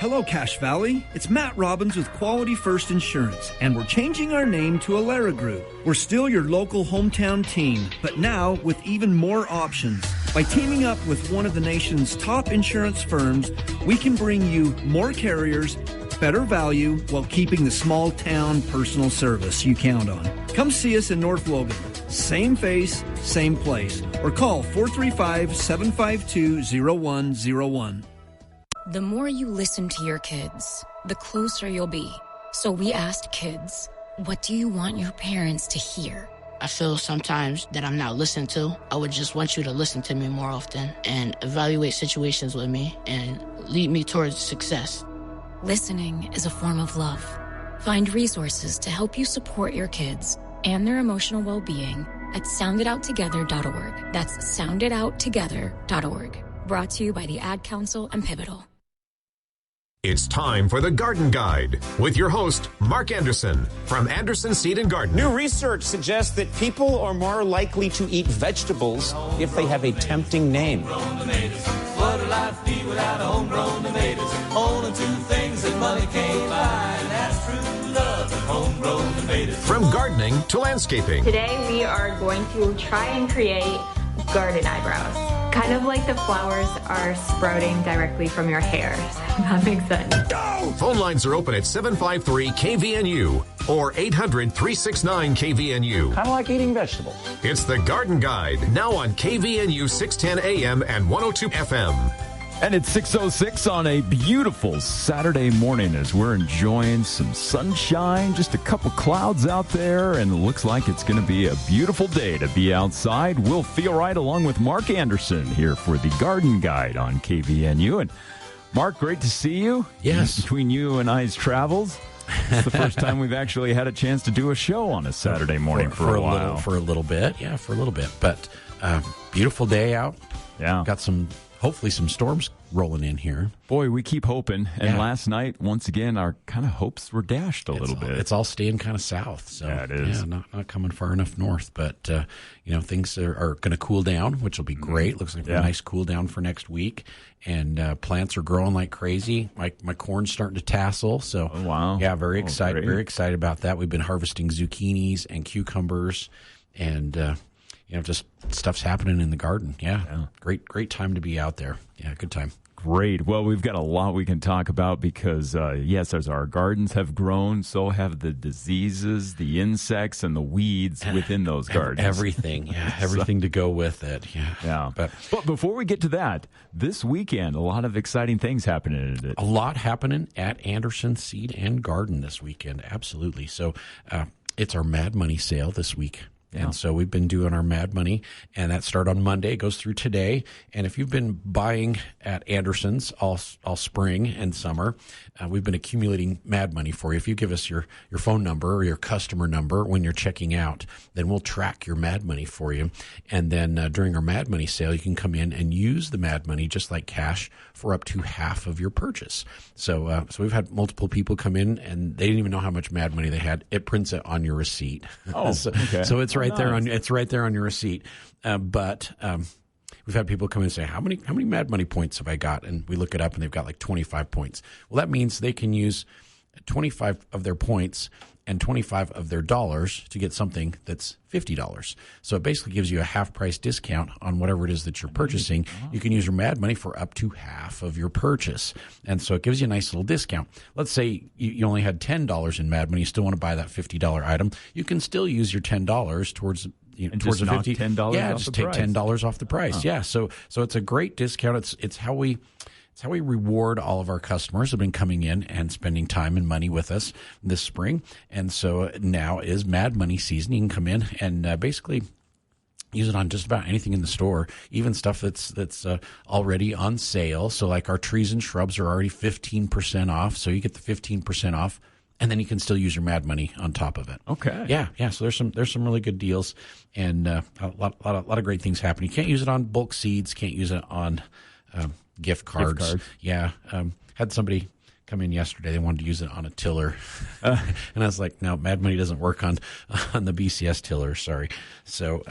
Hello, Cache Valley. It's Matt Robbins with Quality First Insurance, and we're changing our name to Alara Group. We're still your local hometown team, but now with even more options. By teaming up with one of the nation's top insurance firms, we can bring you more carriers, better value, while keeping the small town personal service you count on. Come see us in North Logan. Same face, same place. Or call 435-752-0101. The more you listen to your kids, the closer you'll be. So we asked kids, what do you want your parents to hear? I feel sometimes that I'm not listened to. I would just want you to listen to me more often and evaluate situations with me and lead me towards success. Listening is a form of love. Find resources to help you support your kids and their emotional well-being at sounditouttogether.org. That's sounditouttogether.org. Brought to you by the Ad Council and Pivotal. It's time for the Garden Guide with your host, Mark Anderson from Anderson Seed and Garden. New research suggests that people are more likely to eat vegetables if they have a tempting name. What would life be without homegrown tomatoes? Only two things that money can't buy, and that's true love and homegrown tomatoes. From gardening to landscaping. Today we are going to try and create garden eyebrows. Kind of like the flowers are sprouting directly from your hair. So that makes sense. Go! Phone lines are open at 753-KVNU or 800-369-KVNU. Kind of like eating vegetables. It's the Garden Guide, now on KVNU 610 AM and 102 FM. And it's 6:06 on a beautiful Saturday morning as we're enjoying some sunshine, just a couple clouds out there, and it looks like it's going to be a beautiful day to be outside. We'll feel right along with Mark Anderson here for the Garden Guide on KVNU. And Mark, great to see you. Yes. Between you and I's travels, it's the first time we've actually had a chance to do a show on a Saturday morning for a while. For a little bit. But beautiful day out. Yeah. Got hopefully some storms rolling in here. Boy, we keep hoping. And Yeah. last night, once again, our kind of hopes were dashed a little bit. It's all staying kind of south. So yeah, it is. Yeah, not coming far enough north. But, things are going to cool down, which will be great. Looks like a nice cool down for next week. And plants are growing like crazy. My corn's starting to tassel. So, wow. Yeah, very excited. Great. Very excited about that. We've been harvesting zucchinis and cucumbers and, just stuff's happening in the garden. Yeah. Great time to be out there. Yeah, good time. Great. Well, we've got a lot we can talk about because, yes, as our gardens have grown, so have the diseases, the insects, and the weeds within those gardens. Everything. Yeah, everything to go with it. Yeah. But before we get to that, this weekend, a lot of exciting things happening. A lot happening at Anderson Seed and Garden this weekend. Absolutely. So it's our Mad Money sale this week. Yeah. And so we've been doing our Mad Money, and that started on Monday, goes through today. And if you've been buying at Anderson's all spring and summer, we've been accumulating Mad Money for you. If you give us your phone number or your customer number when you're checking out, then we'll track your Mad Money for you. And then during our Mad Money sale, you can come in and use the Mad Money just like cash for up to half of your purchase. So we've had multiple people come in, and they didn't even know how much Mad Money they had. It prints it on your receipt. Oh, okay. So it's right there it's right there on your receipt. But we've had people come in and say, how many Mad Money points have I got? And we look it up, and they've got like 25 points. Well, that means they can use 25 of their points and 25 of their dollars to get something that's $50. So it basically gives you a half price discount on whatever it is that you're purchasing. You can use your Mad Money for up to half of your purchase. And so it gives you a nice little discount. Let's say you only had $10 in Mad Money. You still want to buy that $50 item. You can still use your $10 towards towards just a knock $50. $10 Yeah, off just the take price. $10 off the price. Huh. Yeah, so it's a great discount. It's how we reward all of our customers who have been coming in and spending time and money with us this spring. And so now is Mad Money season. You can come in and basically use it on just about anything in the store, even stuff that's already on sale. So like our trees and shrubs are already 15% off. So you get the 15% off. And then you can still use your Mad Money on top of it. Okay. Yeah. So there's some really good deals, and a lot of great things happening. You can't use it on bulk seeds. Can't use it on gift cards. Gift cards. Yeah. Had somebody come in yesterday. They wanted to use it on a tiller. And I was like, no, Mad Money doesn't work on the BCS tiller. Sorry. So,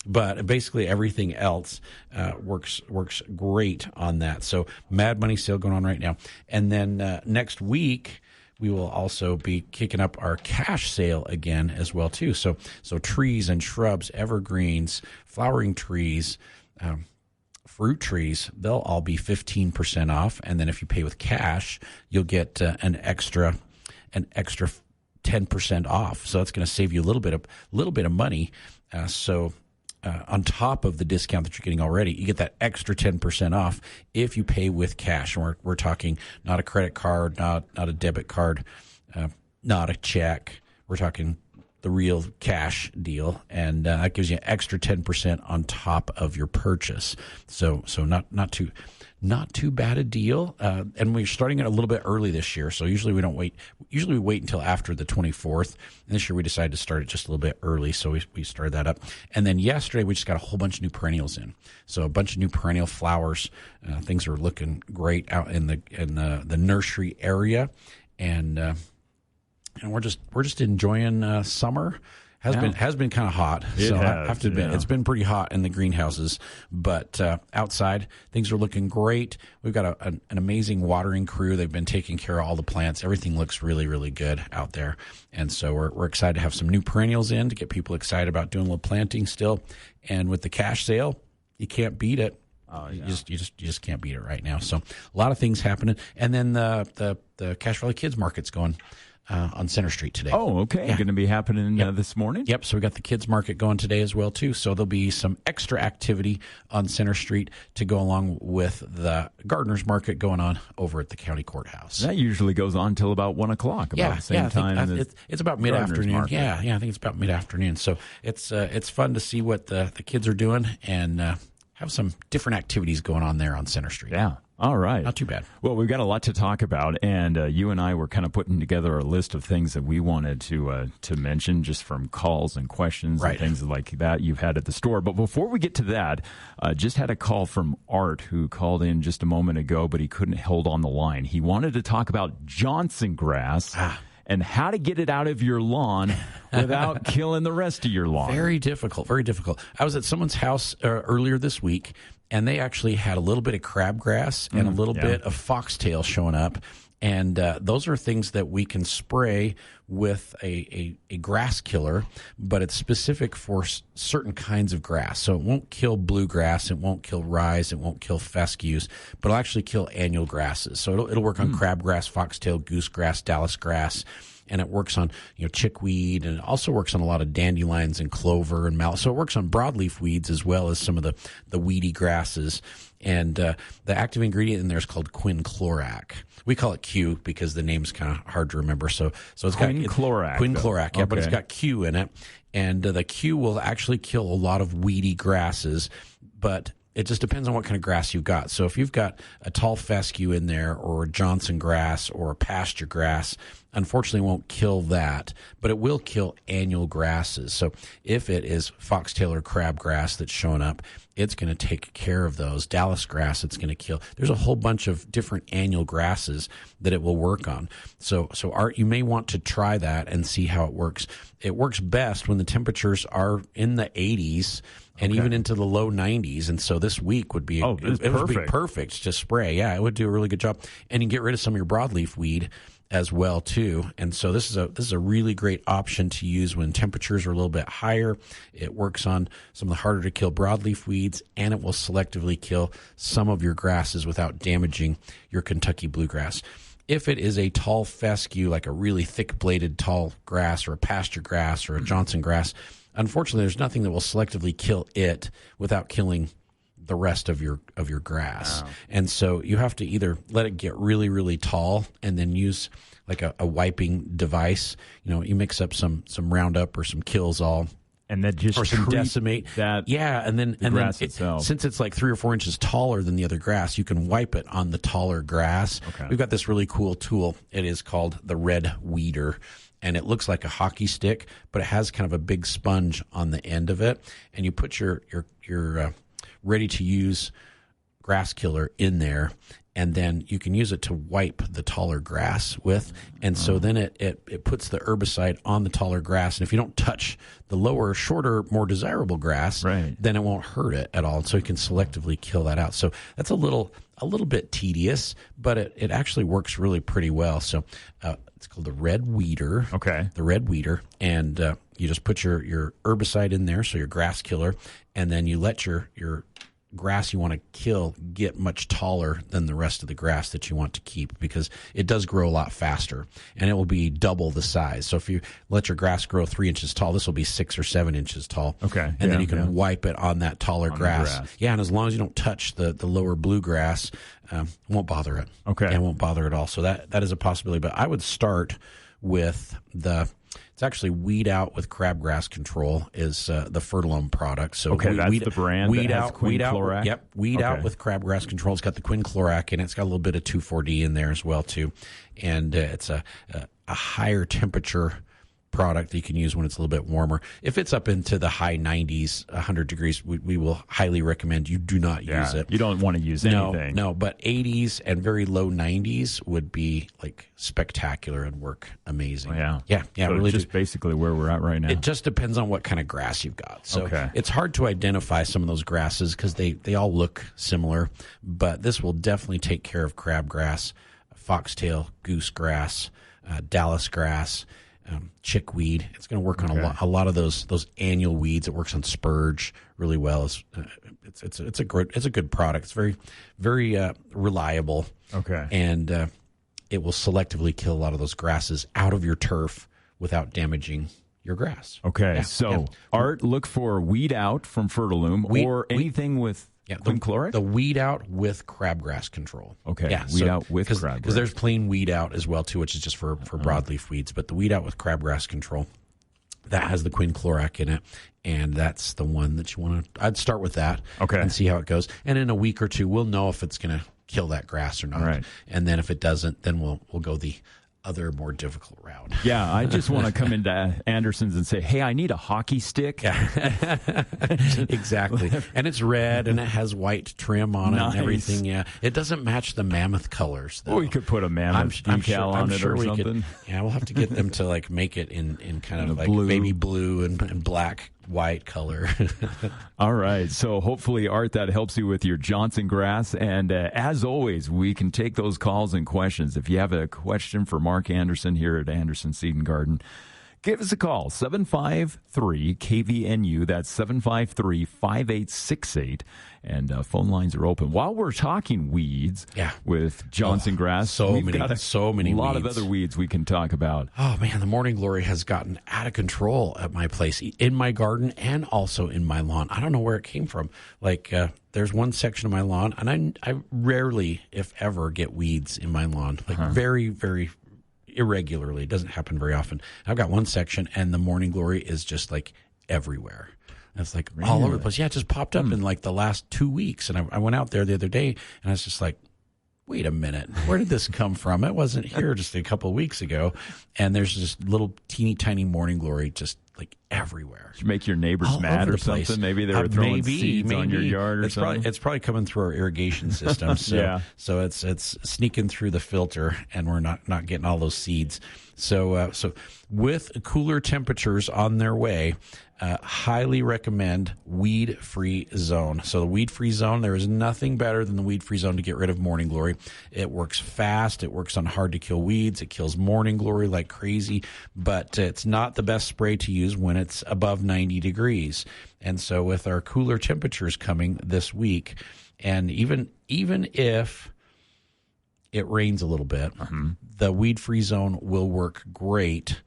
but basically everything else works great on that. So Mad Money sale going on right now. And then next week, we will also be kicking up our cash sale again as well too. So trees and shrubs, evergreens, flowering trees, fruit trees, they'll all be 15% off. And then if you pay with cash, you'll get an extra 10% off. So it's going to save you a little bit of money. On top of the discount that you're getting already, you get that extra 10% off if you pay with cash. And we're talking not a credit card, not a debit card, not a check. We're talking the real cash deal, and that gives you an extra 10% on top of your purchase. So not too bad a deal. And we're starting it a little bit early this year. So usually we don't wait. Usually we wait until after the 24th. And this year we decided to start it just a little bit early. So we started that up. And then yesterday we just got a whole bunch of new perennials in. So a bunch of new perennial flowers. Things are looking great out in the nursery area. And we're just enjoying summer. Has been kind of hot. So I have to admit, it's been pretty hot in the greenhouses. But outside, things are looking great. We've got an amazing watering crew. They've been taking care of all the plants. Everything looks really, really good out there. And so we're excited to have some new perennials in to get people excited about doing a little planting still. And with the cash sale, you can't beat it. You just can't beat it right now. So a lot of things happening. And then the Cache Valley Kids Market's going on Center Street today. Oh, okay. Yeah. Going to be happening this morning? Yep. So we got the kids market going today as well, too. So there'll be some extra activity on Center Street to go along with the Gardeners Market going on over at the county courthouse. That usually goes on till about 1 o'clock, about the same time. It's about mid-afternoon. Yeah, I think it's about mid-afternoon. So it's fun to see what the kids are doing and have some different activities going on there on Center Street. Yeah. All right. Not too bad. Well, we've got a lot to talk about, and you and I were kind of putting together a list of things that we wanted to mention just from calls and questions and things like that you've had at the store. But before we get to that, just had a call from Art, who called in just a moment ago, but he couldn't hold on the line. He wanted to talk about Johnson grass. And how to get it out of your lawn without killing the rest of your lawn. Very difficult, very difficult. I was at someone's house earlier this week, and they actually had a little bit of crabgrass and a little bit of foxtail showing up. And those are things that we can spray with a grass killer, but it's specific for certain kinds of grass. So it won't kill bluegrass, it won't kill rye, it won't kill fescues, but it'll actually kill annual grasses. So it'll work on crabgrass, foxtail, goosegrass, Dallas grass. And it works on, chickweed, and it also works on a lot of dandelions and clover and mallow. So it works on broadleaf weeds as well as some of the weedy grasses. And the active ingredient in there is called quinclorac. We call it Q because the name's kind of hard to remember. So it's got quinclorac. Quinclorac, yeah, but it's got Q in it. And the Q will actually kill a lot of weedy grasses, but it just depends on what kind of grass you've got. So if you've got a tall fescue in there or a Johnson grass or a pasture grass, unfortunately it won't kill that, but it will kill annual grasses. So if it is foxtail or crabgrass that's showing up, it's going to take care of those. Dallas grass, it's going to kill. There's a whole bunch of different annual grasses that it will work on. So Art, you may want to try that and see how it works. It works best when the temperatures are in the 80s and even into the low 90s. And so this week would be it would be perfect to spray. Yeah, it would do a really good job. And you can get rid of some of your broadleaf weed as well too. And so this is a really great option to use when temperatures are a little bit higher. It works on some of the harder to kill broadleaf weeds, and it will selectively kill some of your grasses without damaging your Kentucky bluegrass. If it is a tall fescue, like a really thick-bladed tall grass or a pasture grass or a Johnson grass, unfortunately, there's nothing that will selectively kill it without killing the rest of your grass. Wow. And so you have to either let it get really, really tall and then use like a wiping device. You mix up some Roundup or some Kills-All. And then just or some decimate that and then grass itself. Since it's like 3 or 4 inches taller than the other grass, you can wipe it on the taller grass. Okay. We've got this really cool tool. It is called the Red Weeder, and it looks like a hockey stick, but it has kind of a big sponge on the end of it. And you put your ready to use grass killer in there, and then you can use it to wipe the taller grass with. And so then it puts the herbicide on the taller grass. And if you don't touch the lower, shorter, more desirable grass, then it won't hurt it at all. And so you can selectively kill that out. So that's a little bit tedious, but it actually works really pretty well. So it's called the Red Weeder. Okay. The Red Weeder. And you just put your herbicide in there, so your grass killer, and then you let your grass you want to kill get much taller than the rest of the grass that you want to keep, because it does grow a lot faster, and it will be double the size. So if you let your grass grow 3 inches tall, this will be 6 or 7 inches tall. Okay. And then you can wipe it on that taller grass. Yeah, and as long as you don't touch the lower bluegrass, it won't bother it. Okay. And it won't bother it all. So that is a possibility. But I would start with it's actually Weed Out with Crabgrass Control is the Fertilome product. So that's the brand. Weed that has Out, Weed Out. Quinclorac? Yep, Weed Out with Crabgrass Control. It's got the Quinclorac in it. It's got a little bit of 2,4-D in there as well too, and it's a higher temperature product that you can use when it's a little bit warmer. If it's up into the high 90s, 100 degrees, we will highly recommend you do not use it. You don't want to use anything. No, but 80s and very low 90s would be like spectacular and work amazing. Yeah. So really just basically where we're at right now. It just depends on what kind of grass you've got. So it's hard to identify some of those grasses because they all look similar, but this will definitely take care of crabgrass, foxtail, goosegrass, Dallas grass, chickweed. It's going to work on a lot of those annual weeds. It works on spurge really well. It's a good product. It's very very reliable. Okay, and it will selectively kill a lot of those grasses out of your turf without damaging your grass. Okay, Art, look for Weed Out from Fertilome or anything with Quinclorac? The Weed Out with Crabgrass Control. Okay, Weed Out with Crabgrass. Because there's plain Weed Out as well, too, which is just for broadleaf weeds. But the Weed Out with Crabgrass Control, that has the Quinclorac in it, and that's the one that you want to... I'd start with that and see how it goes. And in a week or two, we'll know if it's going to kill that grass or not. Right. And then if it doesn't, then we'll go the other more difficult route. Yeah, I just want to come into Anderson's and say, hey, I need a hockey stick. Exactly. And it's red and it has white trim on it and everything. Yeah. It doesn't match the mammoth colors, though. Well, we could put a mammoth decal on it or something. We'll have to get them to like make it in kind of like blue. baby blue and black white color. All right. So hopefully, Art, that helps you with your Johnson grass. And as always, we can take those calls and questions. If you have a question for Mark Anderson here at Anderson Seed and Garden, give us a call, 753-KVNU. That's 753-5868. And phone lines are open. While we're talking weeds with Johnson grass, we've got so many lot of other weeds we can talk about. Oh, man, the morning glory has gotten out of control at my place, in my garden and also in my lawn. I don't know where it came from. Like, there's one section of my lawn, and I rarely, if ever, get weeds in my lawn. Like, very, very irregularly. It doesn't happen very often. I've got one section, and the morning glory is just like everywhere. It's like all over the place. Yeah, it just popped up in like the last 2 weeks. And I went out there the other day, and I was just like, wait a minute, where did this come from? It wasn't here just a couple of weeks ago. And there's just little teeny tiny morning glory just like everywhere. Did you make your neighbors mad or something? Maybe they were throwing seeds on your yard or something? It's probably coming through our irrigation system. So, so it's sneaking through the filter, and we're not getting all those seeds. So with cooler temperatures on their way, highly recommend weed-free zone. So the weed-free zone, there is nothing better than the weed-free zone to get rid of morning glory. It works fast. It works on hard-to-kill weeds. It kills morning glory like crazy, but it's not the best spray to use when it's above 90 degrees. And so with our cooler temperatures coming this week, and even if it rains a little bit, the weed-free zone will work great.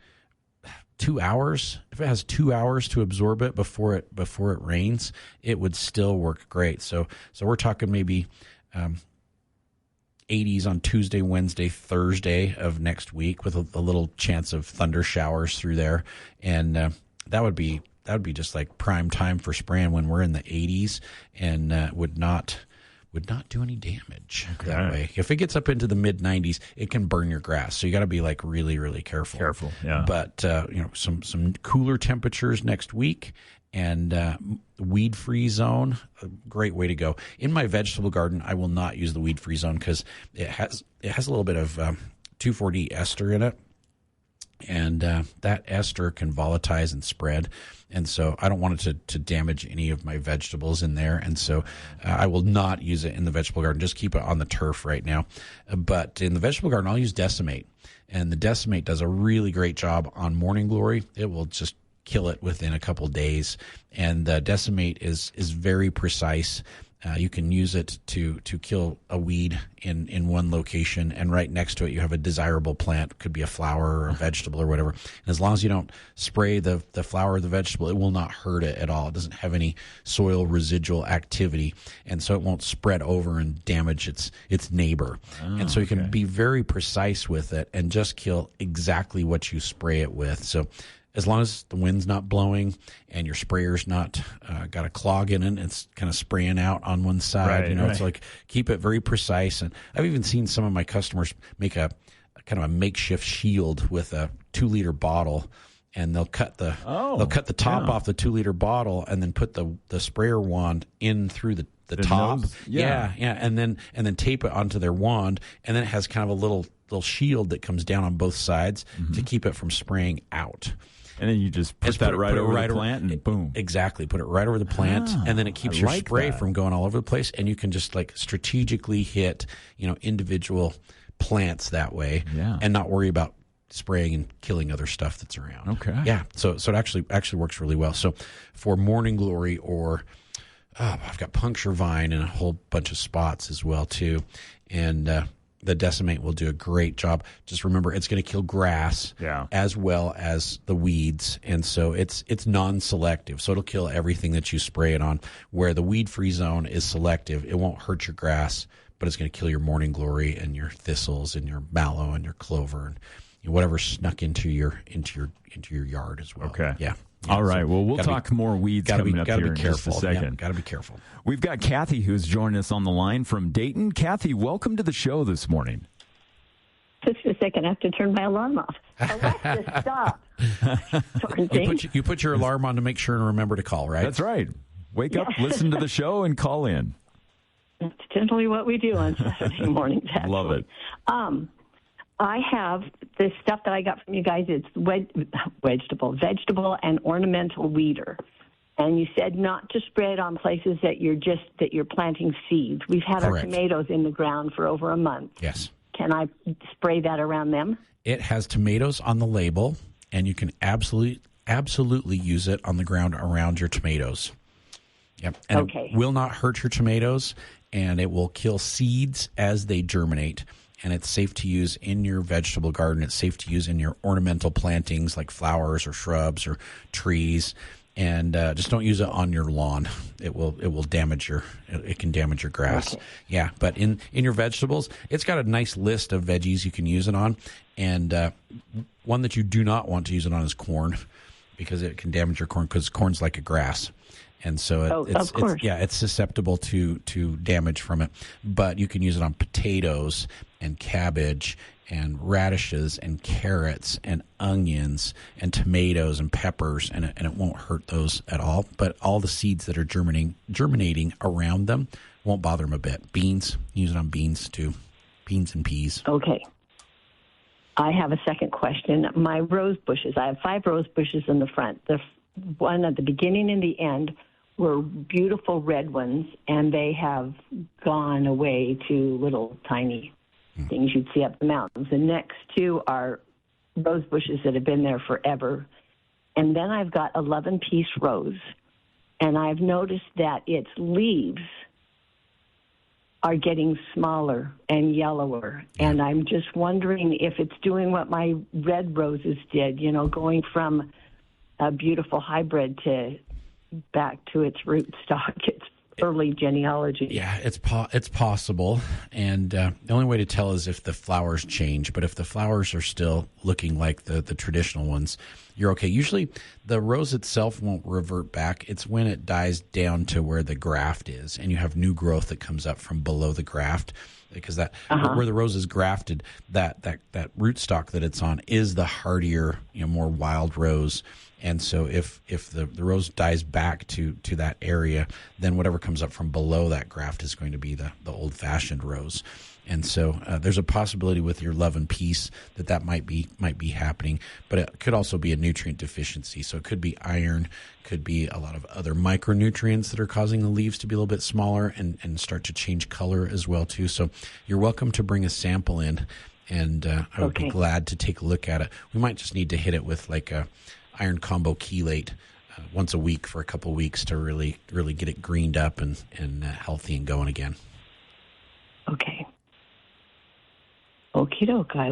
2 hours, if it has 2 hours to absorb it before it rains, it would still work great. So we're talking maybe 80s on Tuesday, Wednesday, Thursday of next week, with a little chance of thunder showers through there, and that would be just like prime time for spraying when we're in the 80s, and would not would not do any damage that way. If it gets up into the mid 90s, it can burn your grass. So you got to be like really, really careful. Yeah. But some cooler temperatures next week, and weed-free zone, a great way to go. In my vegetable garden, I will not use the weed-free zone because it has a little bit of 2,4-D ester in it. And that ester can volatilize and spread. And so I don't want it to damage any of my vegetables in there. And so I will not use it in the vegetable garden. Just keep it on the turf right now. But in the vegetable garden, I'll use Decimate. And the Decimate does a really great job on Morning Glory. It will just kill it within a couple days. And Decimate is very precise. You can use it to kill a weed in one location, and right next to it you have a desirable plant. Could be a flower or a vegetable or whatever. And as long as you don't spray the flower or the vegetable, it will not hurt it at all. It doesn't have any soil residual activity, and so it won't spread over and damage its neighbor. And so you can be very precise with it and just kill exactly what you spray it with. So as long as the wind's not blowing and your sprayer's not got a clog in it, and it's kind of spraying out on one side. It's like keep it very precise. And I've even seen some of my customers make a kind of a makeshift shield with a 2-liter bottle, and they'll cut the top off the 2-liter bottle and then put the sprayer wand in through the top. And then tape it onto their wand, and then it has kind of a little shield that comes down on both sides to keep it from spraying out. And then you just put that right over the plant, and boom. Exactly. Put it right over the plant, and then it keeps your spray from going all over the place, and you can just like strategically hit, individual plants that way, and not worry about spraying and killing other stuff that's around. Okay. Yeah. So it actually works really well. So for Morning Glory, or I've got Puncture Vine and a whole bunch of spots as well too, and the Decimate will do a great job. Just remember, it's going to kill grass as well as the weeds, and so it's non-selective. So it'll kill everything that you spray it on. Where the weed-free zone is selective, it won't hurt your grass, but it's going to kill your Morning Glory and your thistles and your mallow and your clover and whatever snuck into your yard as well. Okay. Yeah. All right. Well, we'll talk more weeds coming up here in just a second. Got to be careful. We've got Kathy who's joining us on the line from Dayton. Kathy, welcome to the show this morning. Just a second. I have to turn my alarm off. Alexa, stop. You put your alarm on to make sure and remember to call, right? That's right. Wake up, listen to the show, and call in. That's generally what we do on Saturday mornings. Actually. Love it. I have this stuff that I got from you guys. It's vegetable and ornamental weeder. And you said not to spray it on places that you're planting seeds. We've had Correct. Our tomatoes in the ground for over a month. Yes. Can I spray that around them? It has tomatoes on the label, and you can absolutely use it on the ground around your tomatoes. Yep. And it will not hurt your tomatoes, and it will kill seeds as they germinate. And it's safe to use in your vegetable garden. It's safe to use in your ornamental plantings like flowers or shrubs or trees. And just don't use it on your lawn. It will damage it can damage your grass. Okay. Yeah, but in your vegetables, it's got a nice list of veggies you can use it on. And one that you do not want to use it on is corn, because it can damage your corn, because corn's like a grass. And so it's susceptible to damage from it. But you can use it on potatoes and cabbage and radishes and carrots and onions and tomatoes and peppers, and it won't hurt those at all. But all the seeds that are germinating around them won't bother them a bit. Beans, use it on beans too. Beans and peas. Okay. I have a second question. My rose bushes, I have 5 rose bushes in the front. The one at the beginning and the end were beautiful red ones, and they have gone away to little tiny things you'd see up the mountains. The next 2 are rose bushes that have been there forever. And then I've got 11-piece rose, and I've noticed that its leaves are getting smaller and yellower. And I'm just wondering if it's doing what my red roses did, going from a beautiful hybrid to back to its root stock. It's early genealogy. Yeah, it's possible, and the only way to tell is if the flowers change. But if the flowers are still looking like the traditional ones, you're okay. Usually, the rose itself won't revert back. It's when it dies down to where the graft is, and you have new growth that comes up from below the graft. Because that where the rose is grafted, that rootstock that it's on is the hardier, more wild rose. And so if the rose dies back to that area, then whatever comes up from below that graft is going to be the old-fashioned rose. And so there's a possibility with your love and peace that might be happening, but it could also be a nutrient deficiency. So it could be iron, could be a lot of other micronutrients that are causing the leaves to be a little bit smaller and start to change color as well too. So you're welcome to bring a sample in, and I would be glad to take a look at it. We might just need to hit it with like a iron combo chelate once a week for a couple of weeks to really get it greened up and healthy and going again. Okay. Okie doke, I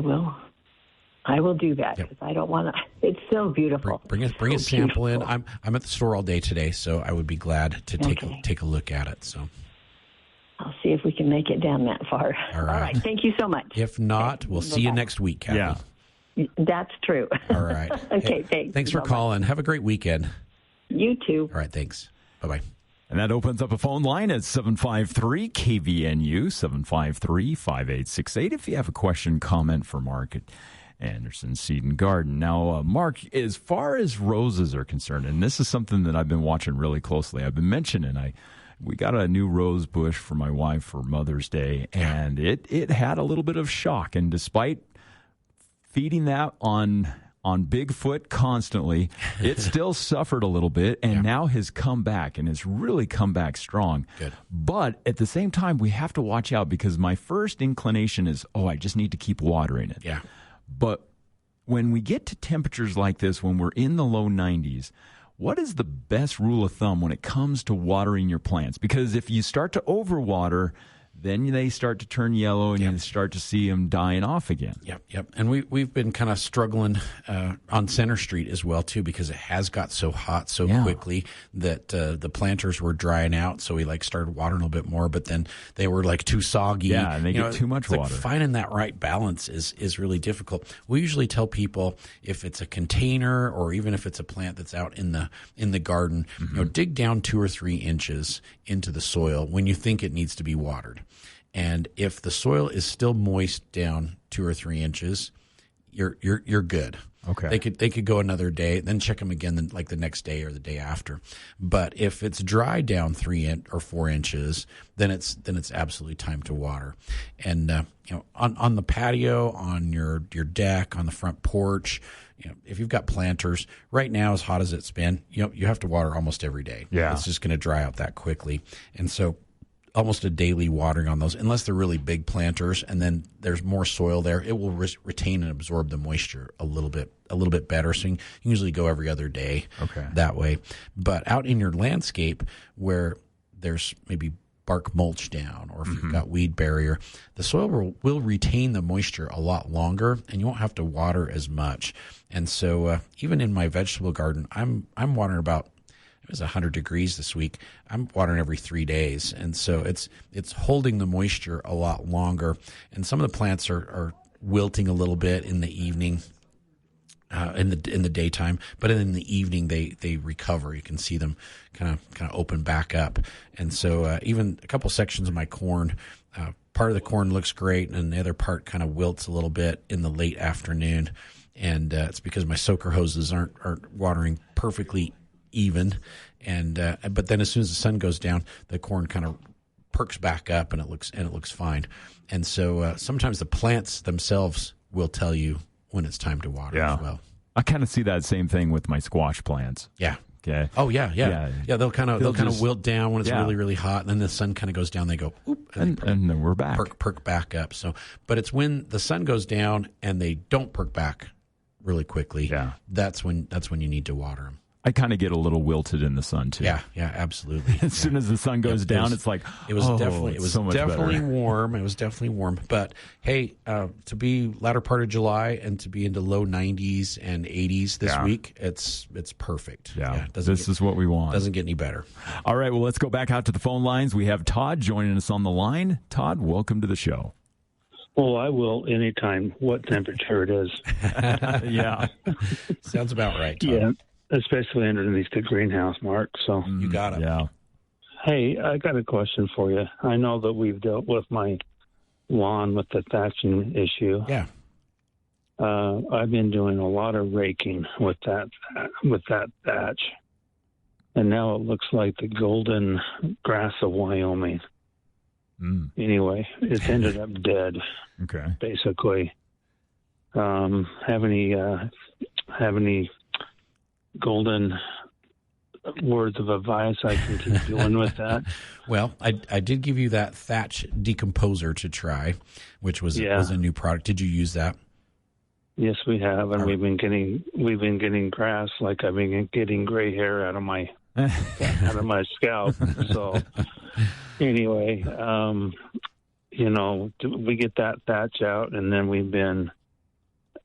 will do that because I don't want to. It's so beautiful. Bring a sample in. I'm at the store all day today, so I would be glad to take a look at it. So I'll see if we can make it down that far. All right. Thank you so much. If not, we'll see you next week, Kathy. Yeah, that's true. All right. Okay, thanks. Thanks for calling. Have a great weekend. You too. All right, thanks. Bye-bye. And that opens up a phone line at 753-KVNU, 753-5868. If you have a question, comment for Mark at Anderson Seed and Garden. Now, Mark, as far as roses are concerned, and this is something that I've been watching really closely, I've been mentioning, we got a new rose bush for my wife for Mother's Day, and it had a little bit of shock. And despite feeding that on Bigfoot constantly, it still suffered a little bit, and now has come back, and has really come back strong. Good. But at the same time, we have to watch out, because my first inclination is, I just need to keep watering it. Yeah. But when we get to temperatures like this, when we're in the low 90s, what is the best rule of thumb when it comes to watering your plants? Because if you start to overwater, then they start to turn yellow, and you start to see them dying off again. Yep. And we've been kind of struggling on Center Street as well, too, because it has got so hot so quickly that the planters were drying out. So we started watering a little bit more, but then they were too soggy. Yeah, and they get too much water. Finding that right balance is really difficult. We usually tell people, if it's a container or even if it's a plant that's out in the garden, dig down 2 or 3 inches into the soil when you think it needs to be watered. And if the soil is still moist down 2 or 3 inches, you're good. Okay. They could go another day, then check them again the next day or the day after. But if it's dry down 3 or 4 inches, then it's absolutely time to water. And on the patio, on your deck, on the front porch, if you've got planters, right now, as hot as it's been, you have to water almost every day. Yeah. It's just going to dry out that quickly. And so almost a daily watering on those, unless they're really big planters, and then there's more soil there, it will retain and absorb the moisture a little bit better. So you can usually go every other day that way. But out in your landscape where there's maybe bark mulch down, or if you've got weed barrier, the soil will retain the moisture a lot longer, and you won't have to water as much. And so even in my vegetable garden, I'm watering about, it was 100 degrees this week, I'm watering every 3 days. And so it's holding the moisture a lot longer. And some of the plants are wilting a little bit in the evening, in the daytime, but in the evening they recover. You can see them kind of open back up. And so even a couple sections of my corn, part of the corn looks great, and the other part kind of wilts a little bit in the late afternoon. And it's because my soaker hoses aren't watering perfectly even, and but then as soon as the sun goes down, the corn kind of perks back up, and it looks fine. And so sometimes the plants themselves will tell you when it's time to water as well. I kind of see that same thing with my squash plants. Yeah. Okay. Oh yeah. They'll kind of wilt down when it's really, really hot, and then the sun kind of goes down. They go, oop, and then we're back. Perk back up. So, but it's when the sun goes down and they don't perk back really quickly. Yeah. That's when you need to water them. I kind of get a little wilted in the sun too. Yeah, absolutely. As soon as the sun goes down, it's like it was definitely so much definitely better. warm. It was definitely warm. But hey, to be latter part of July and to be into low 90s and 80s this week, it's perfect. Yeah, this is what we want. Doesn't get any better. All right, well, let's go back out to the phone lines. We have Todd joining us on the line. Todd, welcome to the show. Well, I will anytime what temperature it is. Yeah. Sounds about right, Todd. Yeah, especially underneath the greenhouse, Mark. So you got it. Yeah. Hey, I got a question for you. I know that we've dealt with my lawn with the thatching issue. Yeah. I've been doing a lot of raking with that thatch, and now it looks like the golden grass of Wyoming. Anyway, it's ended up dead. Okay. Basically, have any golden words of advice I can keep doing with that? Well, I did give you that thatch decomposer to try, which was a new product. Did you use that? Yes, we have, and we've been getting grass. Like I've been getting gray hair out of my scalp. So anyway, we get that thatch out, and then we've been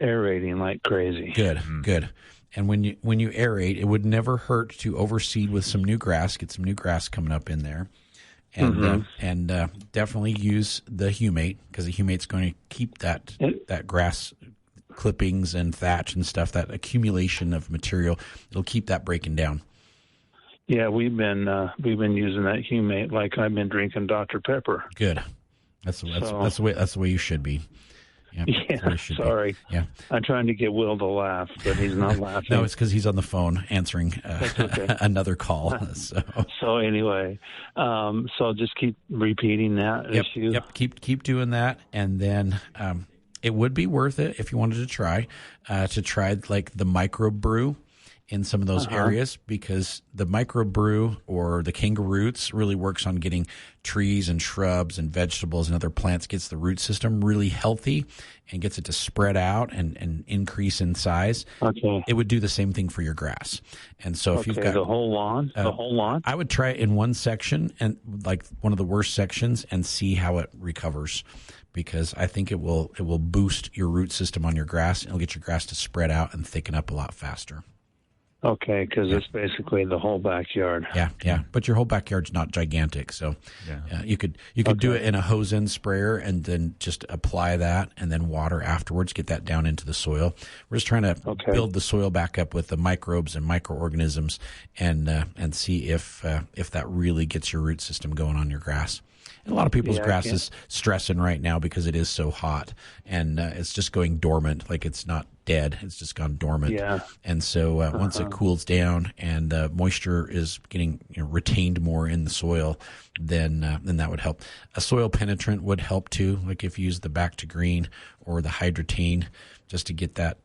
aerating like crazy. Good. And when you aerate, it would never hurt to overseed with some new grass. Get some new grass coming up in there, and definitely use the humate, because the humate's going to keep that grass clippings and thatch and stuff, that accumulation of material. It'll keep that breaking down. Yeah, we've been using that humate like I've been drinking Dr. Pepper. Good. That's the way you should be. Yep, yeah, sorry. Yeah, I'm trying to get Will to laugh, but he's not laughing. No, it's because he's on the phone answering another call. So anyway, so just keep repeating that issue. Yep, keep doing that, and then it would be worth it if you wanted to try like the microbrew in some of those areas, because the microbrew or the kangaroots really works on getting trees and shrubs and vegetables and other plants, gets the root system really healthy and gets it to spread out and increase in size. Okay. It would do the same thing for your grass. And so if you've got the whole lawn, I would try it in one section, and like one of the worst sections, and see how it recovers, because I think it will boost your root system on your grass, and it'll get your grass to spread out and thicken up a lot faster. Okay, because it's basically the whole backyard. Yeah, but your whole backyard's not gigantic, so you could do it in a hose end sprayer and then just apply that and then water afterwards. Get that down into the soil. We're just trying to build the soil back up with the microbes and microorganisms, and see if that really gets your root system going on your grass. And a lot of people's grass is stressing right now because it is so hot, and it's just going dormant. Like, it's not dead; it's just gone dormant. Yeah. And so once it cools down and moisture is getting retained more in the soil, then that would help. A soil penetrant would help too. Like if you use the Back to Green or the Hydrotain, just to get that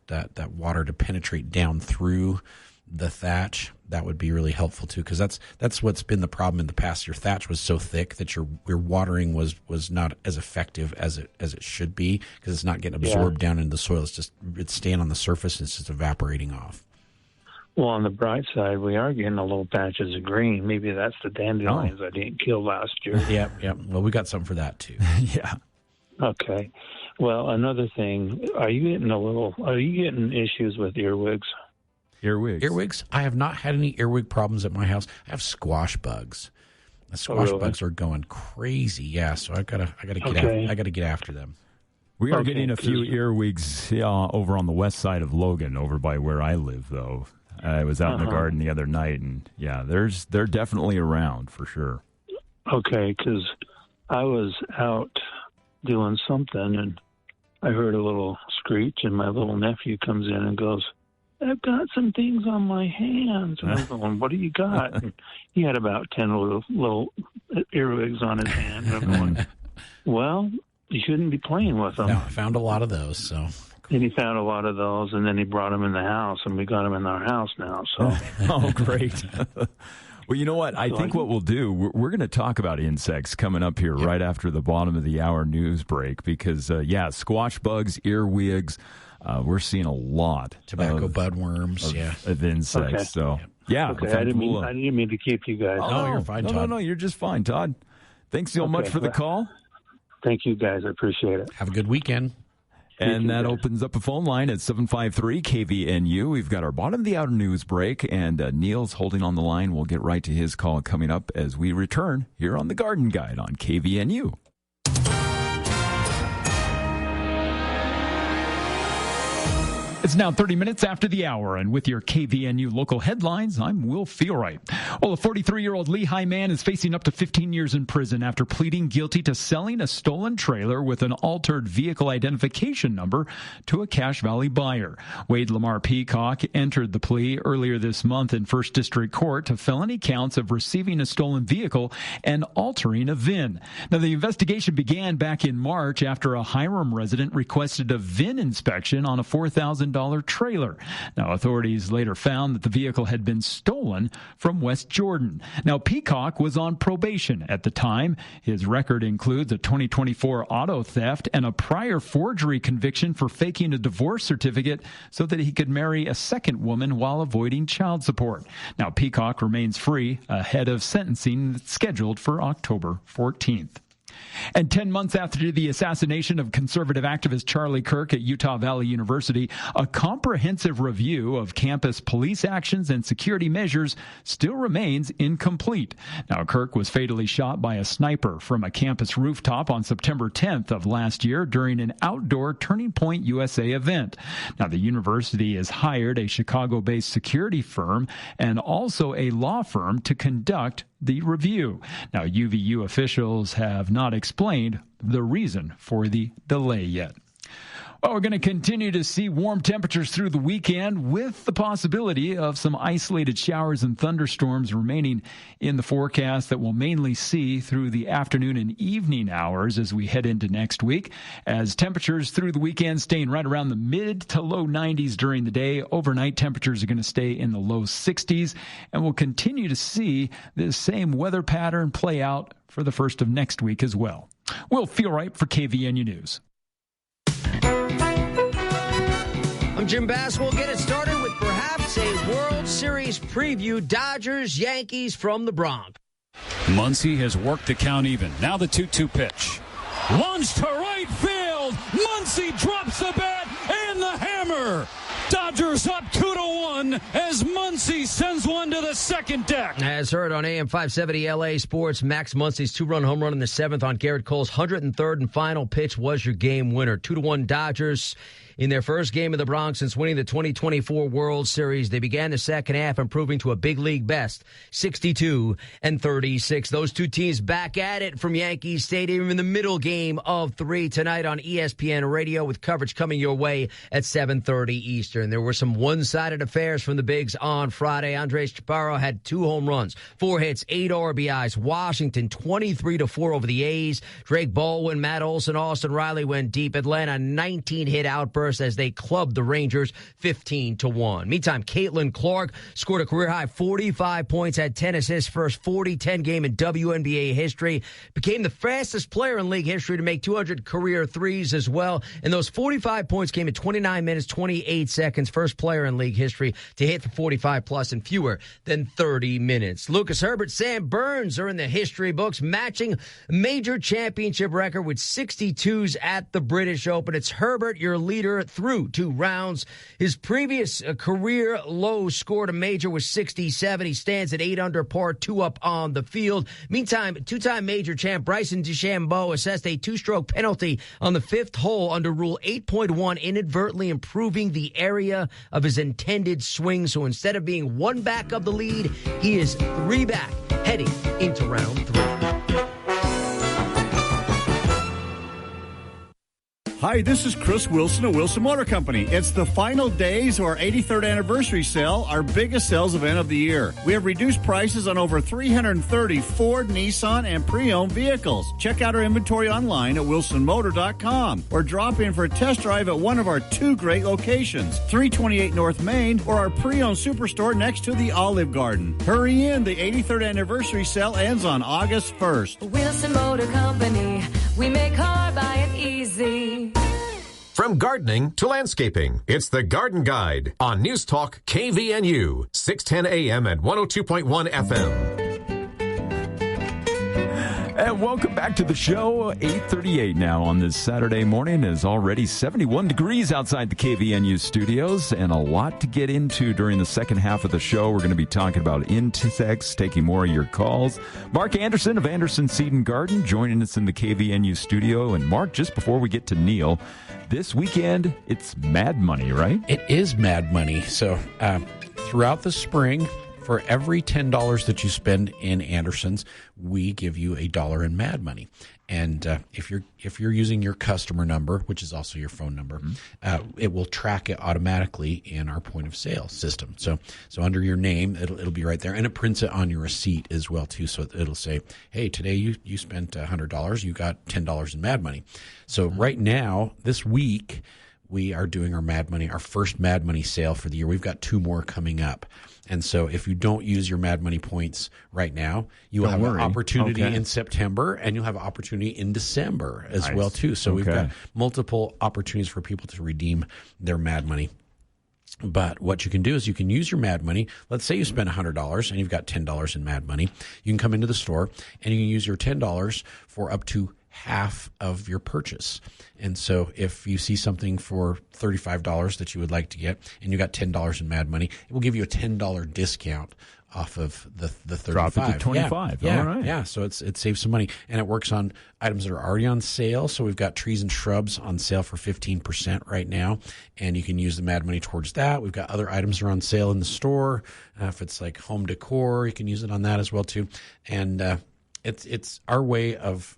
water to penetrate down through the thatch, that would be really helpful too, because that's what's been the problem in the past. Your thatch was so thick that your watering was not as effective as it should be, because it's not getting absorbed down into the soil. It's staying on the surface, and it's just evaporating off. Well, on the bright side, we are getting a little patches of green. Maybe that's the dandelions I didn't kill last year. Yep. Well, we got something for that too. Yeah. Okay. Well, another thing, are you getting issues with earwigs? Earwigs? I have not had any earwig problems at my house. I have squash bugs. The squash bugs are going crazy. Yeah, so I gotta get after them. We are getting a few earwigs over on the west side of Logan, over by where I live, though. I was out in the garden the other night, and they're definitely around for sure. Okay, because I was out doing something, and I heard a little screech, and my little nephew comes in and goes, "I've got some things on my hands." And I'm going, "What do you got?" And he had about 10 little earwigs on his hand. And I'm going, "Well, you shouldn't be playing with them." No, I found a lot of those. So. And he found a lot of those, and then he brought them in the house, and we got them in our house now. So. Oh, great. Well, you know what? I think what we'll do, we're going to talk about insects coming up here right after the bottom of the hour news break, because, squash bugs, earwigs, we're seeing a lot. Tobacco budworms, of insects. Okay. So Yeah. Okay, I didn't mean to keep you guys. No, you're fine, Todd. No, you're just fine, Todd. Thanks so much for the call. Thank you, guys. I appreciate it. Have a good weekend. And that opens up a phone line at 753-KVNU. We've got our bottom of the hour news break, and Neil's holding on the line. We'll get right to his call coming up as we return here on the Garden Guide on KVNU. It's now 30 minutes after the hour, and with your KVNU local headlines, I'm Will Feelright. Well, a 43-year-old Lehigh man is facing up to 15 years in prison after pleading guilty to selling a stolen trailer with an altered vehicle identification number to a Cache Valley buyer. Wade Lamar Peacock entered the plea earlier this month in First District Court to felony counts of receiving a stolen vehicle and altering a VIN. Now, the investigation began back in March after a Hiram resident requested a VIN inspection on a $4,000 trailer. Now, authorities later found that the vehicle had been stolen from West Jordan. Now, Peacock was on probation at the time. His record includes a 2024 auto theft and a prior forgery conviction for faking a divorce certificate so that he could marry a second woman while avoiding child support. Now, Peacock remains free ahead of sentencing scheduled for October 14th. And 10 months after the assassination of conservative activist Charlie Kirk at Utah Valley University, a comprehensive review of campus police actions and security measures still remains incomplete. Now, Kirk was fatally shot by a sniper from a campus rooftop on September 10th of last year during an outdoor Turning Point USA event. Now, the university has hired a Chicago-based security firm and also a law firm to conduct the review. Now, UVU officials have not explained the reason for the delay yet. Well, we're going to continue to see warm temperatures through the weekend with the possibility of some isolated showers and thunderstorms remaining in the forecast that we'll mainly see through the afternoon and evening hours as we head into next week. As temperatures through the weekend staying right around the mid to low 90s during the day, overnight temperatures are going to stay in the low 60s, and we'll continue to see this same weather pattern play out for the first of next week as well. Will Feelright for KVNU News. I'm Jim Bass. We'll get it started with perhaps a World Series preview. Dodgers, Yankees from the Bronx. Muncy has worked the count even. Now the 2-2 pitch. Launched to right field. Muncy drops the bat and the hammer. Dodgers up 2-1 as Muncy sends one to the second deck. As heard on AM 570 LA Sports, Max Muncy's 2-run home run in the 7th on Garrett Cole's 103rd and final pitch was your game winner. 2-1 Dodgers. In their first game of the Bronx since winning the 2024 World Series, they began the second half improving to a big league best, 62-36. Those two teams back at it from Yankee Stadium in the middle game of 3 tonight on ESPN Radio with coverage coming your way at 7:30 Eastern. There were some one-sided affairs from the Bigs on Friday. Andres Chaparro had 2 home runs, 4 hits, 8 RBIs. Washington 23-4 over the A's. Drake Baldwin, Matt Olson, Austin Riley went deep. Atlanta 19-hit outburst as they clubbed the Rangers 15-1. Meantime, Caitlin Clark scored a career-high 45 points, had 10 assists, first 40-10 game in WNBA history, became the fastest player in league history to make 200 career threes as well, and those 45 points came in 29 minutes, 28 seconds, first player in league history to hit for 45-plus in fewer than 30 minutes. Lucas Herbert, Sam Burns are in the history books, matching major championship record with 62s at the British Open. It's Herbert, your leader, through 2 rounds. His previous career low score to major was 67. He stands at 8 under par, 2 up on the field. Meantime, 2-time major champ Bryson DeChambeau assessed a 2-stroke penalty on the 5th hole under Rule 8.1, inadvertently improving the area of his intended swing. So instead of being 1 back of the lead, he is 3 back heading into round 3. Hi, this is Chris Wilson of Wilson Motor Company. It's the final days of our 83rd anniversary sale, our biggest sales event of the year. We have reduced prices on over 330 Ford, Nissan, and pre-owned vehicles. Check out our inventory online at wilsonmotor.com or drop in for a test drive at one of our 2 great locations, 328 North Main or our pre-owned superstore next to the Olive Garden. Hurry in, the 83rd anniversary sale ends on August 1st. Wilson Motor Company, we make car buying easy. From gardening to landscaping, it's the Garden Guide on News Talk KVNU, 610 AM and 102.1 FM. And welcome back to the show. 8:38 now on this Saturday morning. It's already 71 degrees outside the KVNU studios and a lot to get into during the second half of the show. We're going to be talking about insects, taking more of your calls. Mark Anderson of Anderson Seed and Garden joining us in the KVNU studio. And Mark, just before we get to Neil, this weekend, it's Mad Money, right? It is Mad Money. So throughout the spring, for every $10 that you spend in Anderson's, we give you $1 in Mad Money. And if you're using your customer number, which is also your phone number, it will track it automatically in our point of sale system. So under your name, it'll be right there, and it prints it on your receipt as well too. So it'll say, hey, today you spent $100, you got $10 in Mad Money. So right now, this week, we are doing our first Mad Money sale for the year. We've got 2 more coming up. And so if you don't use your Mad Money points right now, you will have an opportunity in September, and you'll have an opportunity in December as well, too. So we've got multiple opportunities for people to redeem their Mad Money. But what you can do is you can use your Mad Money. Let's say you spend $100 and you've got $10 in Mad Money. You can come into the store and you can use your $10 for up to half of your purchase. And so if you see something for $35 that you would like to get and you got $10 in Mad Money, it will give you a $10 discount off of the $35. Drop it to $25. Yeah. All right. Yeah. So it saves some money, and it works on items that are already on sale. So we've got trees and shrubs on sale for 15% right now, and you can use the Mad Money towards that. We've got other items that are on sale in the store. If it's like home decor, you can use it on that as well too. And it's our way of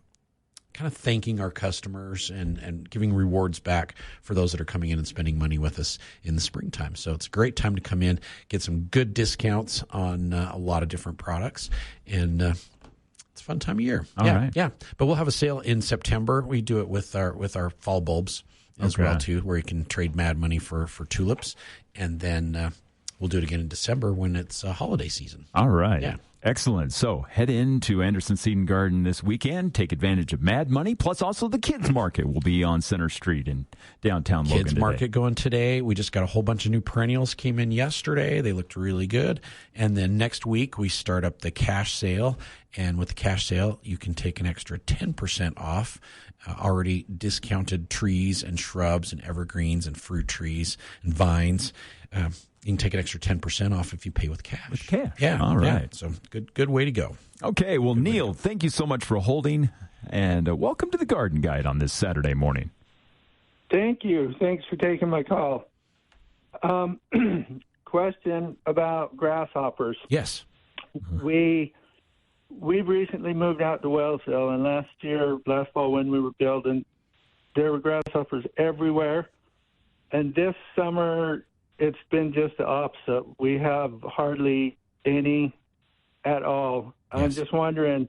kind of thanking our customers and giving rewards back for those that are coming in and spending money with us in the springtime. So it's a great time to come in, get some good discounts on a lot of different products, and it's a fun time of year. All right. Yeah. But we'll have a sale in September. We do it with our fall bulbs as well too, where you can trade Mad Money for tulips, and then we'll do it again in December when it's holiday season. All right. Yeah. Excellent. So head into Anderson Seed and Garden this weekend. Take advantage of Mad Money. Plus, also the Kids Market will be on Center Street in downtown Logan Kids Market going today. We just got a whole bunch of new perennials came in yesterday. They looked really good. And then next week, we start up the cash sale. And with the cash sale, you can take an extra 10% off already discounted trees and shrubs and evergreens and fruit trees and vines. You can take an extra 10% off if you pay with cash. With cash. Yeah. All right. Yeah. So good way to go. Okay. Well, Neil, thank you so much for holding, and welcome to the Garden Guide on this Saturday morning. Thank you. Thanks for taking my call. Question about grasshoppers. Yes. We've recently moved out to Wellsville, and last fall when we were building, there were grasshoppers everywhere. And this summer, it's been just the opposite. We have hardly any at all. Yes. I'm just wondering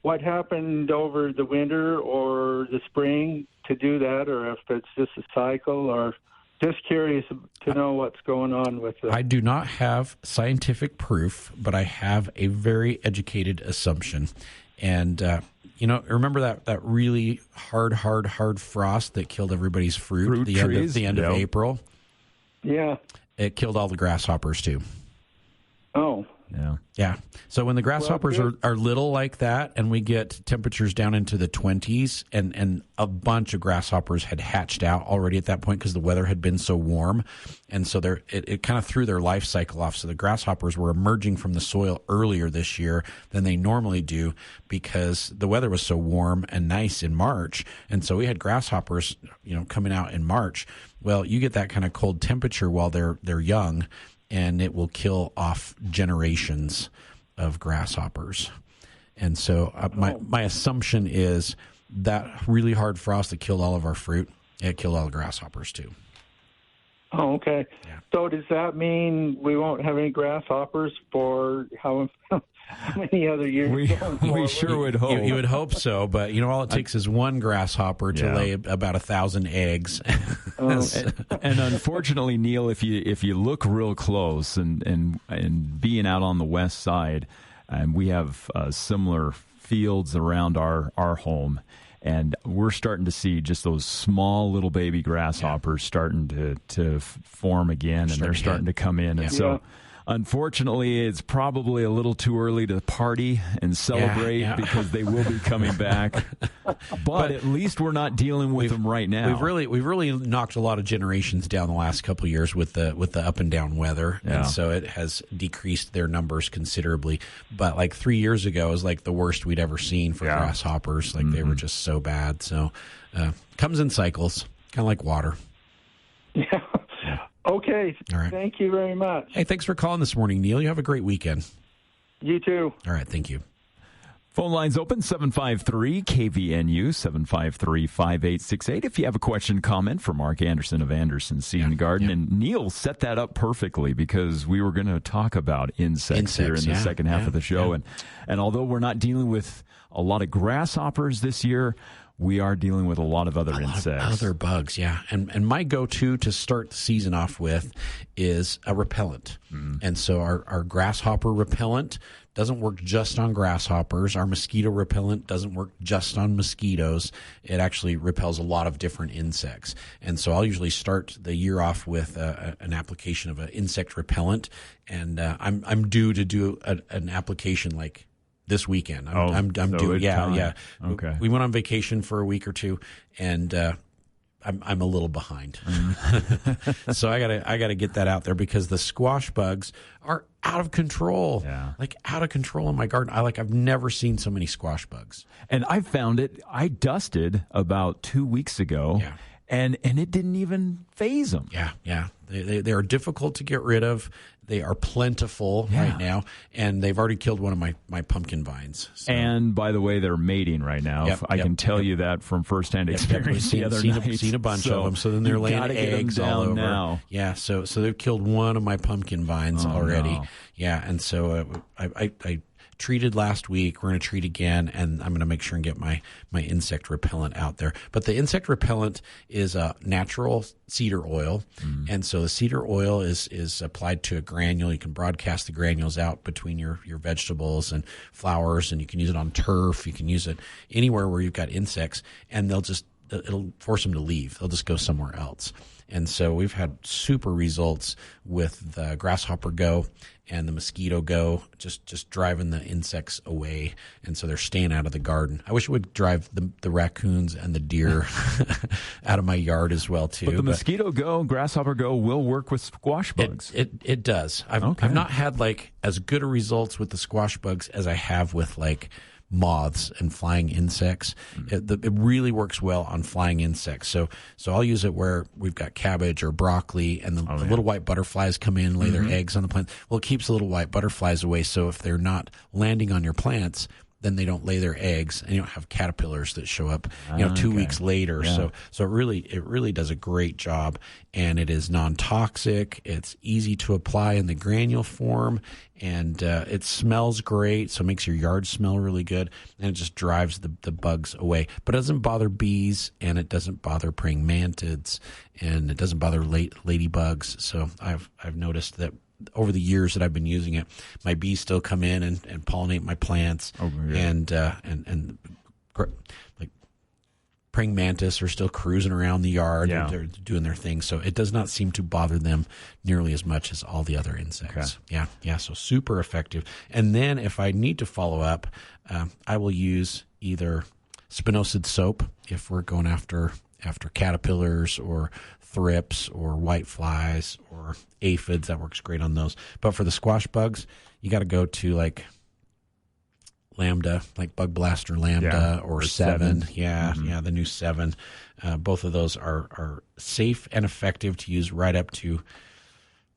what happened over the winter or the spring to do that, or if it's just a cycle, or just curious to know what's going on with it. I do not have scientific proof, but I have a very educated assumption. And, remember that really hard frost that killed everybody's fruit the end of April? Yeah. It killed all the grasshoppers, too. Oh. Yeah. Yeah. So when the grasshoppers are little like that, and we get temperatures down into the 20s, and a bunch of grasshoppers had hatched out already at that point because the weather had been so warm. And so it kind of threw their life cycle off. So the grasshoppers were emerging from the soil earlier this year than they normally do because the weather was so warm and nice in March. And so we had grasshoppers, coming out in March. Well, you get that kind of cold temperature while they're young, and it will kill off generations of grasshoppers. And so my assumption is that really hard frost that killed all of our fruit, it killed all the grasshoppers too. Oh, okay. Yeah. So does that mean we won't have any grasshoppers for how many other years? We sure would hope. You would hope so, but all it takes is one grasshopper to lay about 1,000 eggs. And unfortunately, Neil, if you look real close, and being out on the west side, we have similar fields around our home. And we're starting to see just those small little baby grasshoppers starting to form again, and they're starting to come in. And so unfortunately, it's probably a little too early to party and celebrate because they will be coming back. But at least we're not dealing with them right now. We've really knocked a lot of generations down the last couple of years with the up and down weather, and so it has decreased their numbers considerably. But like 3 years ago, it was like the worst we'd ever seen for grasshoppers. Like they were just so bad. So comes in cycles, kind of like water. Yeah. Okay. All right. Thank you very much. Hey, thanks for calling this morning, Neil. You have a great weekend. You too. All right. Thank you. Phone lines open, 753-KVNU, 753-5868. If you have a question, comment for Mark Anderson of Anderson Seed and Garden. And Neil set that up perfectly because we were going to talk about insects here in the second half of the show. And although we're not dealing with a lot of grasshoppers this year, we are dealing with a lot of other insects. Other bugs, And my go-to to start the season off with is a repellent. And so our grasshopper repellent doesn't work just on grasshoppers. Our mosquito repellent doesn't work just on mosquitoes. It actually repels a lot of different insects. And so I'll usually start the year off with an application of an insect repellent. And I'm due to do an application like this weekend. I'm due. Okay. We went on vacation for a week or two, and I'm a little behind. So I gotta get that out there because the squash bugs are out of control. Like out of control in my garden. I've never seen so many squash bugs. And I found it. I dusted about 2 weeks ago. And it didn't even faze them. They are difficult to get rid of. They are plentiful right now, and they've already killed one of my pumpkin vines. So. And by the way, they're mating right now. I can tell you that from firsthand experience. Seen a bunch of them. So then they're laying eggs all over. Now. Yeah, so they've killed one of my pumpkin vines already. No. Yeah, and so I treated last week. We're going to treat again, and I'm going to make sure and get my insect repellent out there. But the insect repellent is a natural cedar oil, and so the cedar oil is applied to a granule. You can broadcast the granules out between your vegetables and flowers, and you can use it on turf. You can use it anywhere where you've got insects, and it'll force them to leave. They'll just go somewhere else. And so we've had super results with the grasshopper go and the mosquito go, just driving the insects away. And so they're staying out of the garden. I wish it would drive the raccoons and the deer out of my yard as well, too. But the mosquito go, grasshopper go will work with squash bugs. It does. I've not had like as good a results with the squash bugs as I have with like moths and flying insects. It really works well on flying insects. So I'll use it where we've got cabbage or broccoli, and the little white butterflies come in, lay their eggs on the plant. Well, it keeps the little white butterflies away. So if they're not landing on your plants, then they don't lay their eggs, and you don't have caterpillars that show up, 2 weeks later. Yeah. So it really does a great job, and it is non-toxic. It's easy to apply in the granule form, and it smells great. So it makes your yard smell really good, and it just drives the bugs away. But it doesn't bother bees, and it doesn't bother praying mantids, and it doesn't bother ladybugs. So I've noticed that over the years that I've been using it, my bees still come in and pollinate my plants, and like praying mantis are still cruising around the yard. They're doing their thing, so it does not seem to bother them nearly as much as all the other insects. So super effective. And then if I need to follow up, I will use either spinosad soap if we're going after caterpillars or thrips or white flies or aphids. That works great on those. But for the squash bugs, you got to go to like Lambda, like Bug Blaster Lambda or 7. The new 7. Both of those are safe and effective to use right up to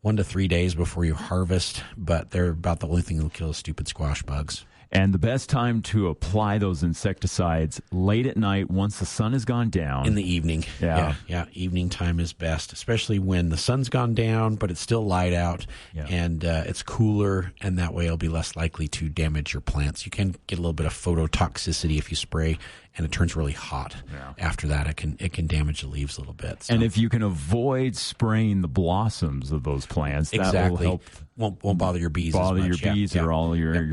1 to 3 days before you harvest, but they're about the only thing that will kill the stupid squash bugs. And the best time to apply those insecticides late at night once the sun has gone down. In the evening. Yeah. Evening time is best, especially when the sun's gone down, but it's still light out and it's cooler, and that way it'll be less likely to damage your plants. You can get a little bit of phototoxicity if you spray, and it turns really hot. After that, it can damage the leaves a little bit. So. And if you can avoid spraying the blossoms of those plants, that will help. Won't bother your bees. Or all your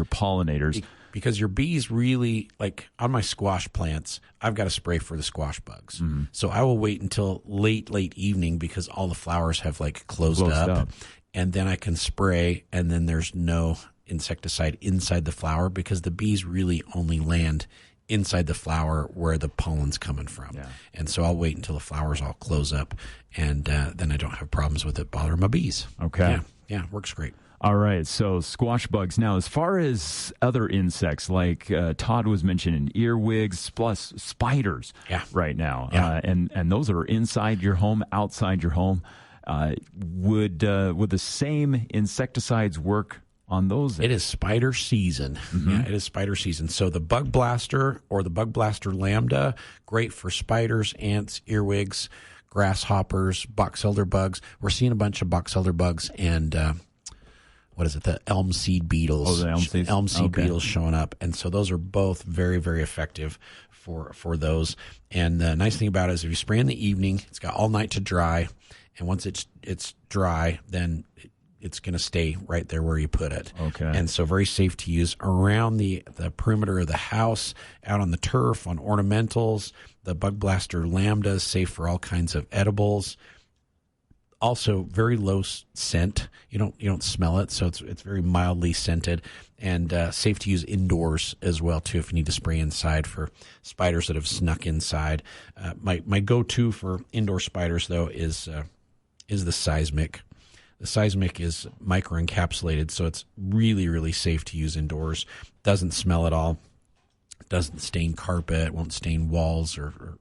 pollinators. because your bees really, like on my squash plants, I've got to spray for the squash bugs. Mm-hmm. So I will wait until late evening because all the flowers have like closed up. And then I can spray, and then there's no insecticide inside the flower because the bees really only land inside the flower where the pollen's coming from. Yeah. And so I'll wait until the flowers all close up, and then I don't have problems with it bothering my bees. Okay. Yeah, works great. All right, so squash bugs. Now, as far as other insects, like Todd was mentioning, earwigs plus spiders right now. Yeah. And those are inside your home, outside your home. Would the same insecticides work on those? It is spider season. Mm-hmm. Yeah, it is spider season. So the Bug Blaster or the Bug Blaster Lambda, great for spiders, ants, earwigs, grasshoppers, box elder bugs. We're seeing a bunch of box elder bugs and what is it? The elm seed beetles. Oh, the elm seeds? Elm seed Okay. beetles showing up. And so those are both very, very effective for those. And the nice thing about it is if you spray in the evening, it's got all night to dry. And once it's dry, then it's going to stay right there where you put it. Okay. And so very safe to use around the perimeter of the house, out on the turf, on ornamentals. The Bug Blaster Lambda is safe for all kinds of edibles. Also very low scent. You don't smell it, so it's very mildly scented and safe to use indoors as well too if you need to spray inside for spiders that have snuck inside. My go-to for indoor spiders though is the Seismic. The Seismic is microencapsulated, so it's really, really safe to use indoors. Doesn't smell at all. Doesn't stain carpet, won't stain walls or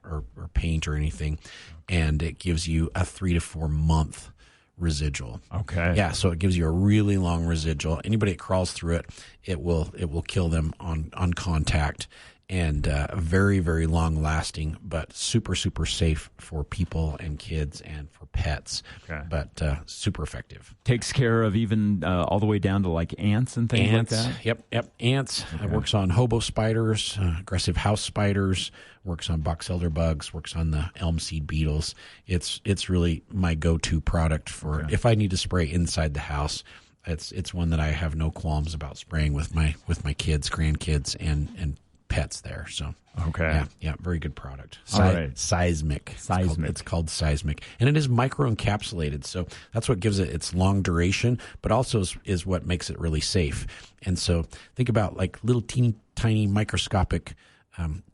paint or anything. And it gives you a 3 to 4 month residual. Okay. Yeah, so it gives you a really long residual. Anybody that crawls through it will kill them on contact. And very, very long lasting, but super, super safe for people and kids and for pets. Okay. But super effective. Takes care of even all the way down to like ants and things like that? Yep. Ants. Okay. Works on hobo spiders, aggressive house spiders, works on box elder bugs, works on the elm seed beetles. It's really my go-to product for if I need to spray inside the house. It's one that I have no qualms about spraying with my kids, grandkids, and pets there. So yeah, very good product. All right. Seismic. It's called Seismic, and it is microencapsulated. So that's what gives it its long duration, but also is what makes it really safe. And so think about like little teeny tiny microscopic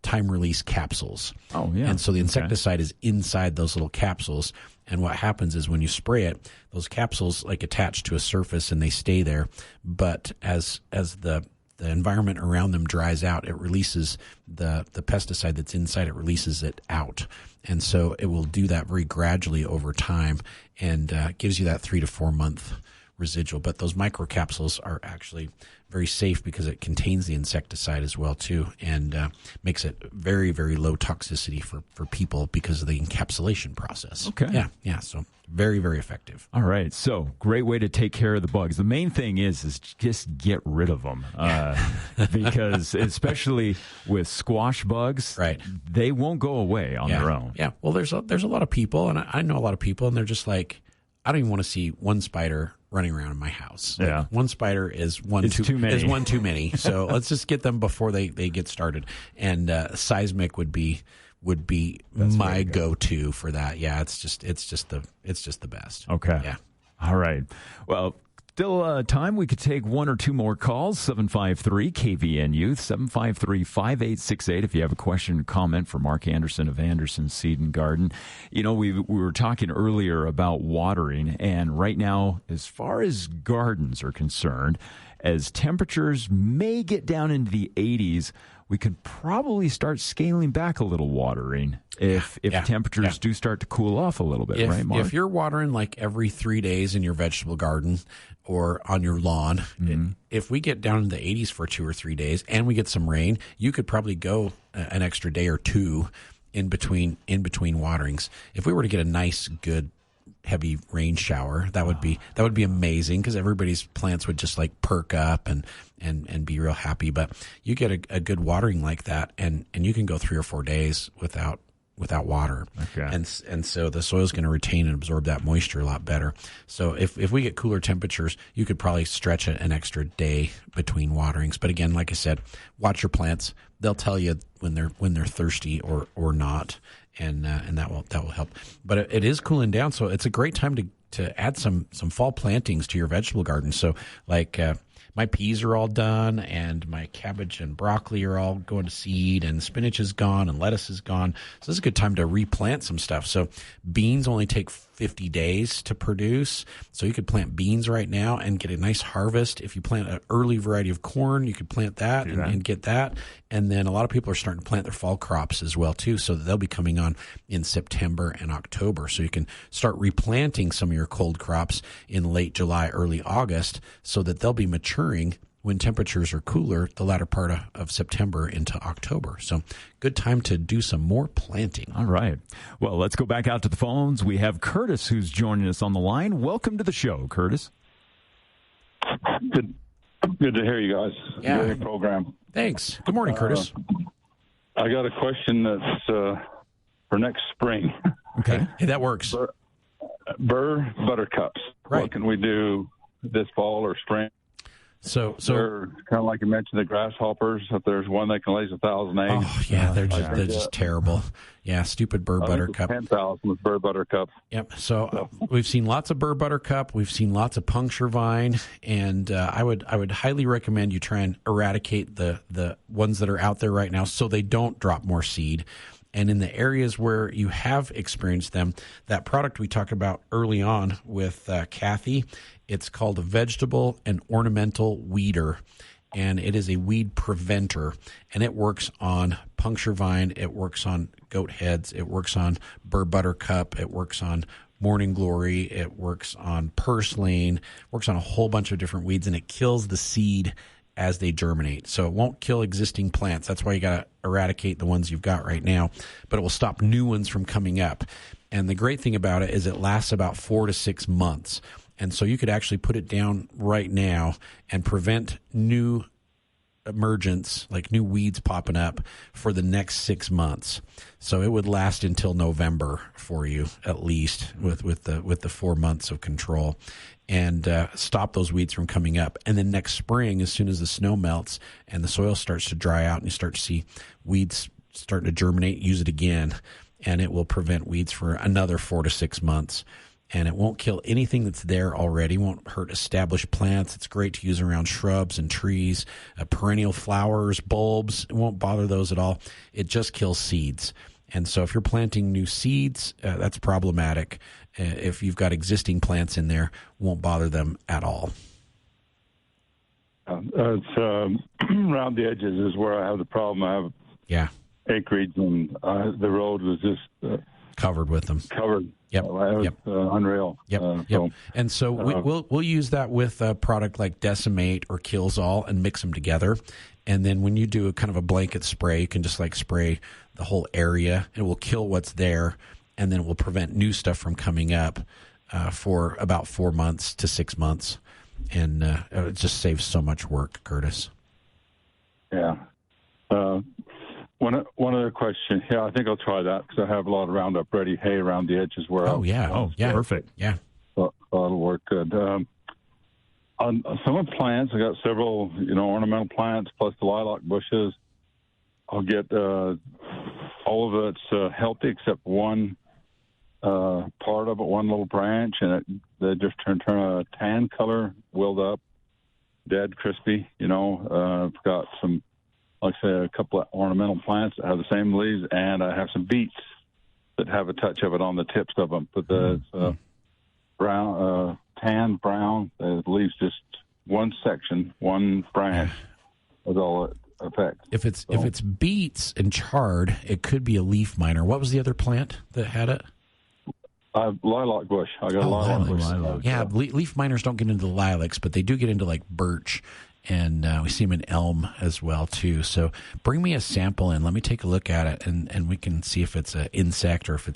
time release capsules. Oh yeah. And so the insecticide is inside those little capsules. And what happens is when you spray it, those capsules like attach to a surface and they stay there. But as the environment around them dries out, it releases the pesticide that's inside, it releases it out. And so it will do that very gradually over time and gives you that 3 to 4 month residual. But those microcapsules are actually very safe because it contains the insecticide as well too, and makes it very, very low toxicity for people because of the encapsulation process. Okay. Yeah. So very, very effective. All right. So great way to take care of the bugs. The main thing is just get rid of them because especially with squash bugs, right? They won't go away on their own. Yeah. Well, there's a lot of people, and I know a lot of people, and they're just like, I don't even want to see one spider running around in my house. Like, yeah. One spider is one too many. Is one too many. So let's just get them before they get started. And Seismic would be my go-to for that. Yeah, it's just the best. Okay. Yeah. All right. Well, still time. We could take one or two more calls. 753 KVN Youth, 753-5868. If you have a question or comment for Mark Anderson of Anderson Seed and Garden. You know, we were talking earlier about watering, and right now, as far as gardens are concerned, as temperatures may get down into the 80s, we could probably start scaling back a little watering if temperatures do start to cool off a little bit, right, Mark? If you're watering like every 3 days in your vegetable garden or on your lawn, if we get down in the 80s for 2 or 3 days and we get some rain, you could probably go an extra day or two in between waterings. If we were to get a nice, good, heavy rain shower, that would be amazing because everybody's plants would just like perk up and be real happy. But you get a good watering like that, and you can go 3 or 4 days without without water. Okay. And so the soil's going to retain and absorb that moisture a lot better. So if we get cooler temperatures, you could probably stretch an extra day between waterings. But again, like I said, watch your plants. They'll tell you when they're thirsty or not, and that will help. But it is cooling down, so it's a great time to add some fall plantings to your vegetable garden. So like my peas are all done, and my cabbage and broccoli are all going to seed, and spinach is gone, and lettuce is gone. So this is a good time to replant some stuff. So beans only take 50 days to produce. So you could plant beans right now and get a nice harvest. If you plant an early variety of corn, you could plant that and get that. And then a lot of people are starting to plant their fall crops as well too. So they'll be coming on in September and October. So you can start replanting some of your cold crops in late July, early August, so that they'll be maturing when temperatures are cooler the latter part of September into October. So good time to do some more planting. All right. Well, let's go back out to the phones. We have Curtis who's joining us on the line. Welcome to the show, Curtis. Good to hear you guys. Yeah. Great program. Thanks. Good morning, Curtis. I got a question that's for next spring. Okay. Hey, that works. Burr buttercups. Right. What can we do this fall or spring? So they're kind of like you mentioned, the grasshoppers. If there's one that can lay 1,000 eggs. Oh yeah, they're just terrible. Yeah, stupid burr buttercup. 10,000 with burr buttercup. Yep. So we've seen lots of burr buttercup. We've seen lots of puncture vine, and I would highly recommend you try and eradicate the ones that are out there right now, so they don't drop more seed. And in the areas where you have experienced them, that product we talked about early on with Kathy, it's called a vegetable and ornamental weeder, and it is a weed preventer, and it works on puncture vine, it works on goat heads, it works on burr buttercup, it works on morning glory, it works on purslane, works on a whole bunch of different weeds, and it kills the seed as they germinate. So it won't kill existing plants. That's why you got to eradicate the ones you've got right now, but it will stop new ones from coming up. And the great thing about it is it lasts about 4 to 6 months. And so you could actually put it down right now and prevent new emergence, like new weeds popping up, for the next 6 months. So it would last until November for you, at least, with the 4 months of control, and stop those weeds from coming up. And then next spring, as soon as the snow melts and the soil starts to dry out and you start to see weeds starting to germinate, use it again, and it will prevent weeds for another 4 to 6 months. And it won't kill anything that's there already. It won't hurt established plants. It's great to use around shrubs and trees, perennial flowers, bulbs. It won't bother those at all. It just kills seeds. And so if you're planting new seeds, that's problematic. If you've got existing plants in there, won't bother them at all. It's around the edges is where I have the problem. I have acreage, and the road was just covered with them. Covered. Yep. It was unreal. Yep. And so we'll use that with a product like Decimate or Killzall and mix them together. And then when you do a kind of a blanket spray, you can just like spray the whole area. It will kill what's there, and then it will prevent new stuff from coming up for about 4 months to 6 months. And it just saves so much work, Curtis. Yeah. One other question. Yeah, I think I'll try that because I have a lot of Roundup Ready hay around the edges where. Perfect. Yeah. So that'll work good. On some of the plants, I got several, ornamental plants plus the lilac bushes. I'll get all of it's healthy except one part of it, one little branch, and they just turn a tan color, willed up, dead, crispy. I've got some, like I say, a couple of ornamental plants that have the same leaves, and I have some beets that have a touch of it on the tips of them. But the brown, tan, brown, the leaves just one section, one branch. Is all it affects. If it's beets and chard, it could be a leaf miner. What was the other plant that had it? Lilac bush. I got a lilac bush. Yeah, leaf miners don't get into the lilacs, but they do get into like birch, and we see them in elm as well too. So bring me a sample and let me take a look at it, and we can see if it's an insect or if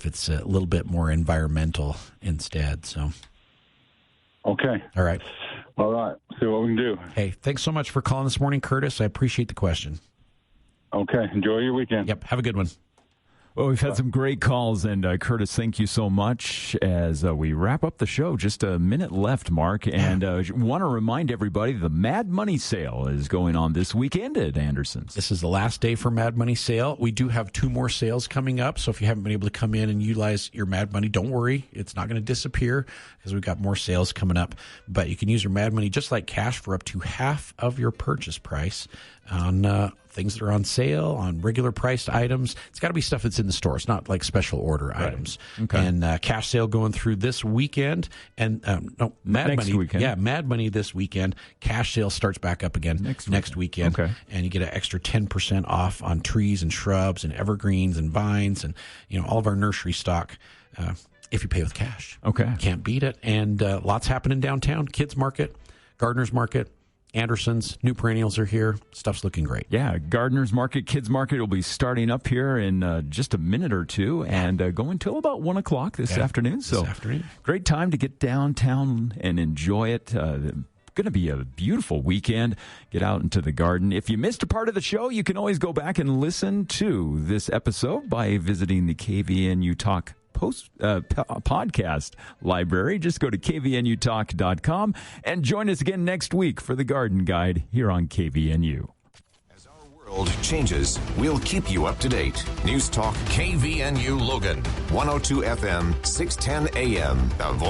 it's a little bit more environmental instead. So. Okay. All right. See what we can do. Hey, thanks so much for calling this morning, Curtis. I appreciate the question. Okay. Enjoy your weekend. Yep. Have a good one. Well, we've had some great calls, and Curtis, thank you so much. As we wrap up the show, just a minute left, Mark, and want to remind everybody the Mad Money Sale is going on this weekend at Anderson's. This is the last day for Mad Money Sale. We do have 2 more sales coming up, so if you haven't been able to come in and utilize your Mad Money, don't worry. It's not going to disappear because we've got more sales coming up. But you can use your Mad Money just like cash for up to half of your purchase price on things that are on sale, on regular priced items. It's got to be stuff that's in the store. It's not like special order items. Okay. And cash sale going through this weekend. And Mad Next Money. weekend. Yeah, Mad Money this weekend. Cash sale starts back up again next weekend. Okay. And you get an extra 10% off on trees and shrubs and evergreens and vines and all of our nursery stock. If you pay with cash. Okay. Can't beat it. And lots happening downtown. Kids Market, Gardeners Market, Anderson's, new perennials are here. Stuff's looking great. Yeah, Gardeners Market, Kids Market will be starting up here in just a minute or two and going till about 1 o'clock this afternoon. So great time to get downtown and enjoy it. Going to be a beautiful weekend. Get out into the garden. If you missed a part of the show, you can always go back and listen to this episode by visiting the KVNU Talk podcast library. Just go to kvnutalk.com and join us again next week for the Garden Guide here on KVNU. As our world changes, we'll keep you up to date. News Talk KVNU Logan, 102 FM, 610 AM, the voice